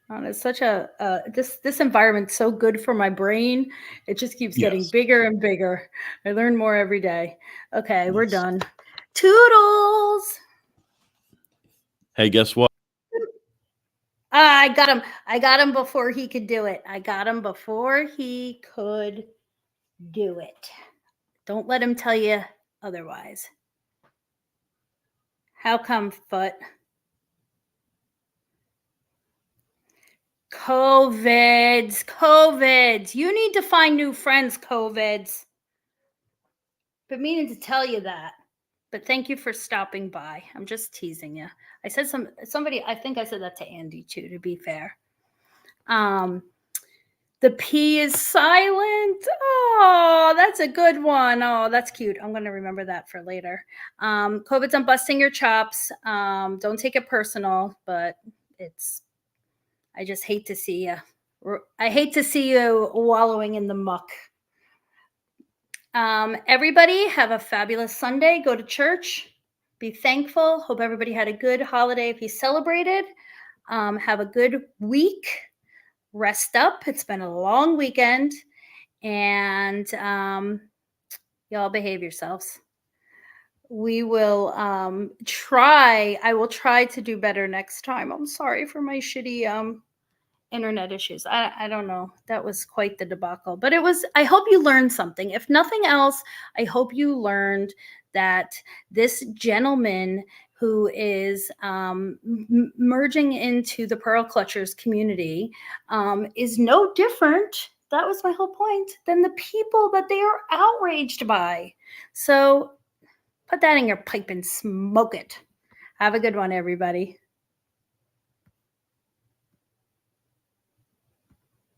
It's such a this environment's so good for my brain. It just keeps getting Yes. bigger and bigger. I learn more every day. Okay, we're done. Toodles. Hey, guess what? I got him. I got him before he could do it. I got him before he could do it. Don't let him tell you otherwise. How come, Foot? COVIDs. You need to find new friends, COVIDs. Been meaning to tell you that. But thank you for stopping by. I'm just teasing you. I said somebody, I think I said that to Andy too, to be fair. The P is silent. Oh, that's a good one. Oh, that's cute. I'm going to remember that for later. COVID's on busting your chops. Don't take it personal, but I just hate to see you. I hate to see you wallowing in the muck. Everybody have a fabulous Sunday. Go to church. Be thankful. Hope everybody had a good holiday if you celebrated. Have a good week. Rest up. It's been a long weekend. And y'all behave yourselves. We will I will try to do better next time. I'm sorry for my shitty internet issues. I don't know. That was quite the debacle. But I hope you learned something. If nothing else, I hope you learned that this gentleman who is merging into the Pearl Clutchers community is no different. That was my whole point, than the people that they are outraged by. So put that in your pipe and smoke it. Have a good one, everybody.